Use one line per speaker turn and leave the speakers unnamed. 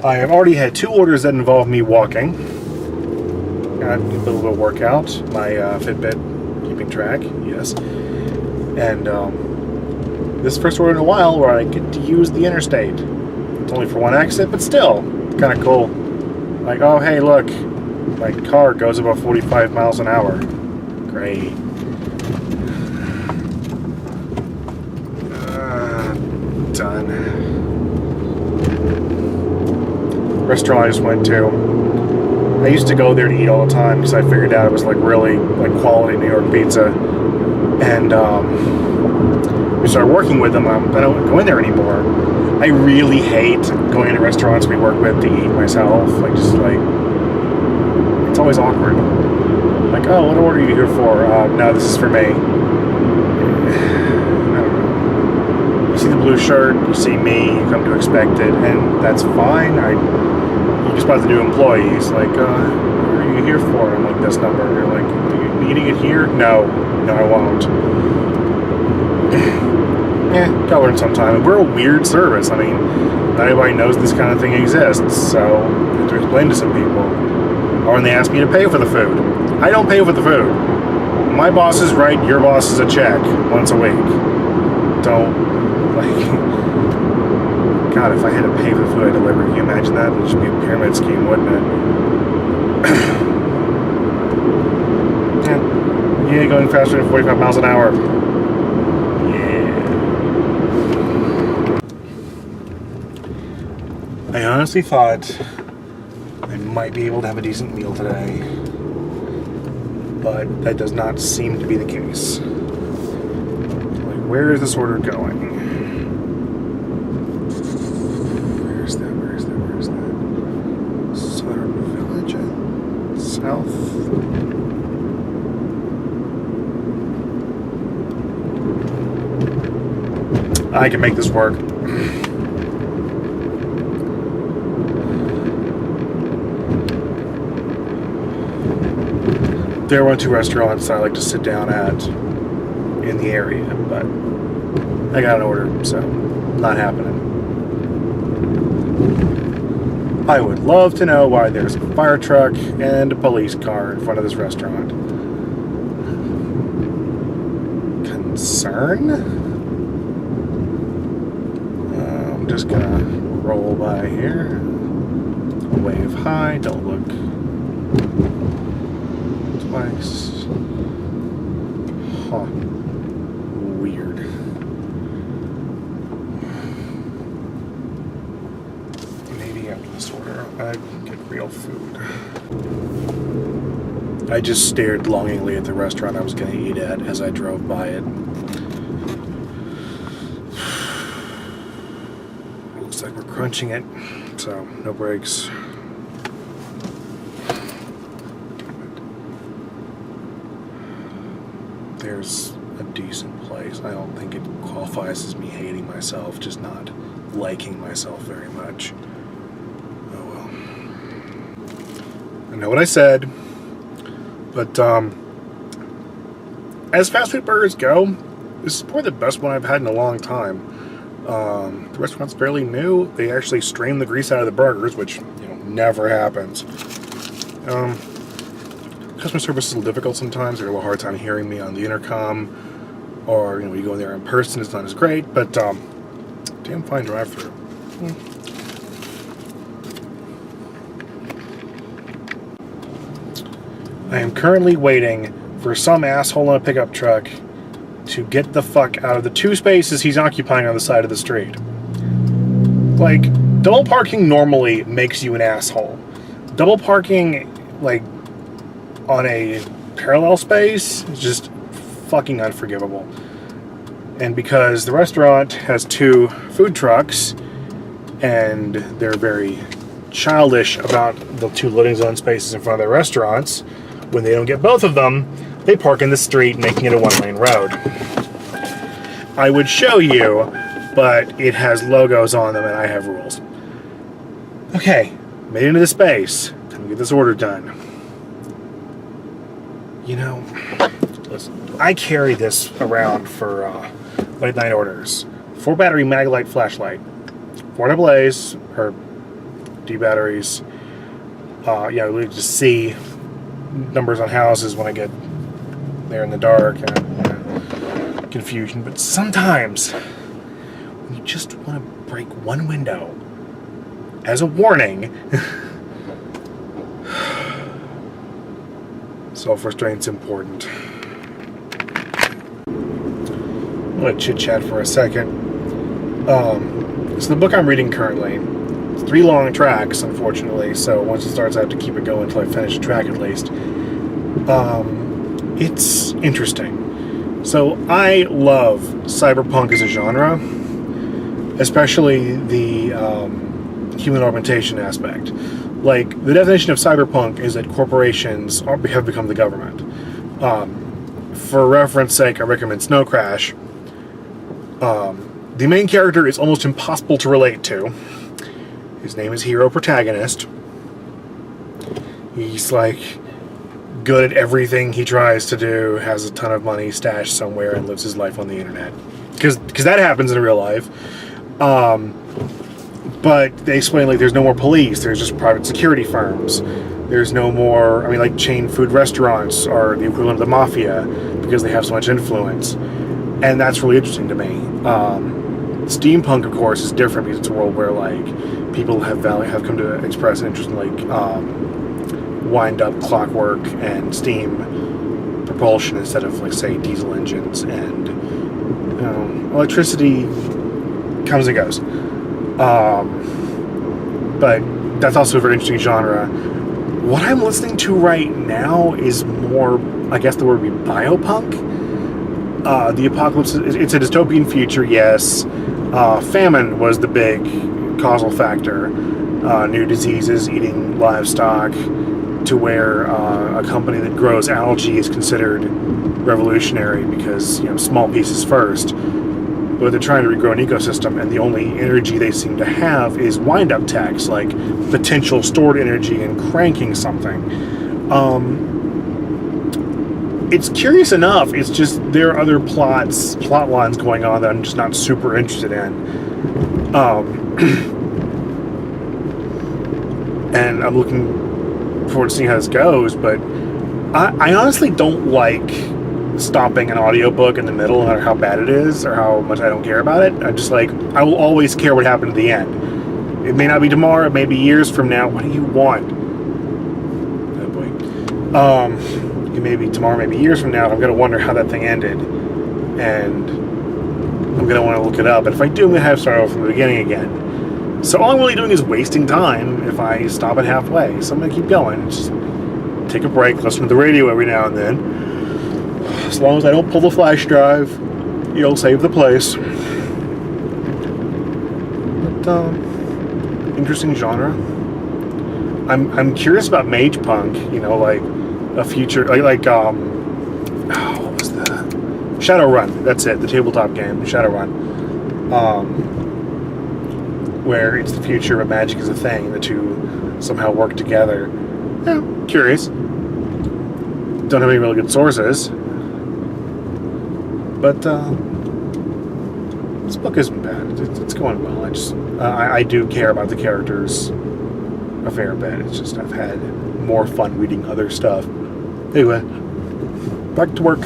I have already had 2 orders that involve me walking. Got a little bit of workout. My Fitbit keeping track, yes. And this is the first order in a while where I get to use the interstate. It's only for one exit, but still, kind of cool. Like, oh, hey, look, my car goes about 45 miles an hour. Great. Done. Restaurant I just went to. I used to go there to eat all the time because I figured out it was like really like quality New York pizza. And we started working with them. I don't go in there anymore. I really hate going into restaurants we work with to eat myself. Like, just like, it's always awkward. Like, oh, what order are you here for? No, this is for me. You see the blue shirt, you see me, you come to expect it, and that's fine. You just about the new employees, like, what are you here for? I'm like, this number. You're like, are you eating it here? No, I won't. Gotta learn sometime. We're a weird service. I mean, not everybody knows this kind of thing exists, so I have to explain to some people. Or when they ask me to pay for the food. I don't pay for the food. My boss is right, your boss is a check once a week. Don't. Like, God, if I had to pay for the food I deliver, can you imagine that? It would just be a pyramid scheme, wouldn't it? Yeah, going faster than 45 miles an hour. Yeah. I honestly thought I might be able to have a decent meal today, but that does not seem to be the case. Like, where is this order going? Where's that? Southern Village? South? I can make this work. There are 1 or 2 restaurants I like to sit down at in the area, but I got an order, so not happening. I would love to know why there's a fire truck and a police car in front of this restaurant. Concern? I'm just gonna roll by here. Wave hi, don't look twice. Huh. Weird. Maybe after this order, I can get real food. I just stared longingly at the restaurant I was going to eat at as I drove by it. Looks like we're crunching it, so no brakes. There's a decent place. I don't think it qualifies as me hating myself, just not liking myself very much. Oh well. I know what I said, but as fast food burgers go, this is probably the best one I've had in a long time. The restaurant's fairly new. They actually strain the grease out of the burgers, which never happens. Customer service is a little difficult sometimes. They have a hard time hearing me on the intercom, or you go in there in person, it's not as great. But damn fine drive-through. I am currently waiting for some asshole in a pickup truck to get the fuck out of the 2 spaces he's occupying on the side of the street. Like, double parking normally makes you an asshole. Double parking, like, on a parallel space is just fucking unforgivable. And because the restaurant has 2 food trucks and they're very childish about the 2 loading zone spaces in front of their restaurants, when they don't get both of them, they park in the street, making it a 1-lane road. I would show you, but it has logos on them and I have rules. Okay, made it into the space. Time to get this order done. Listen, I carry this around for late night orders. 4-battery Maglite flashlight, 4 AA's, or D batteries. We just see numbers on houses when I get there in the dark. Confusion. But sometimes, when you just want to break one window as a warning, self-restraint's important. I'm going to chit-chat for a second. So the book I'm reading currently, it's 3 long tracks, unfortunately, so once it starts I have to keep it going until I finish a track at least. It's interesting. So I love cyberpunk as a genre, especially the human augmentation aspect. Like, the definition of cyberpunk is that corporations have become the government. For reference sake, I recommend Snow Crash. The main character is almost impossible to relate to. His name is Hero Protagonist. He's like good at everything he tries to do, has a ton of money stashed somewhere, and lives his life on the internet. Because that happens in real life. But they explain, like, there's no more police, there's just private security firms. There's no more, like, chain food restaurants are the equivalent of the mafia because they have so much influence. And that's really interesting to me. Steampunk, of course, is different because it's a world where, like, people have come to express interest in, like, wind-up clockwork and steam propulsion instead of, like, say, diesel engines. And, electricity comes and goes. But that's also a very interesting genre. What I'm listening to right now is more, I guess the word would be biopunk. The apocalypse, it's a dystopian future, yes. Famine was the big causal factor. New diseases, eating livestock, to where a company that grows algae is considered revolutionary because, small pieces first. But they're trying to regrow an ecosystem, and the only energy they seem to have is wind-up techs, like potential stored energy and cranking something. It's curious enough, it's just there are other plot lines going on that I'm just not super interested in. And I'm looking forward to seeing how this goes, but I honestly don't like stopping an audiobook in the middle, no matter how bad it is or how much I don't care about it. I will always care what happened at the end. It may not be tomorrow, it may be years from now. What do you want? Oh boy. It may be tomorrow, maybe years from now. I'm going to wonder how that thing ended, and I'm going to want to look it up. But if I do, I'm going to have to start over from the beginning again. So all I'm really doing is wasting time if I stop it halfway. So I'm going to keep going. Just take a break, listen to the radio every now and then. As long as I don't pull the flash drive, you'll save the place. But, interesting genre. I'm curious about mage punk, like a future, what was that? Shadowrun, that's it, the tabletop game, Shadowrun. Where it's the future, but magic is a thing, the two somehow work together. Yeah, curious. Don't have any really good sources. But this book isn't bad. It's going well. I do care about the characters a fair bit. It's just I've had more fun reading other stuff. Anyway, back to work.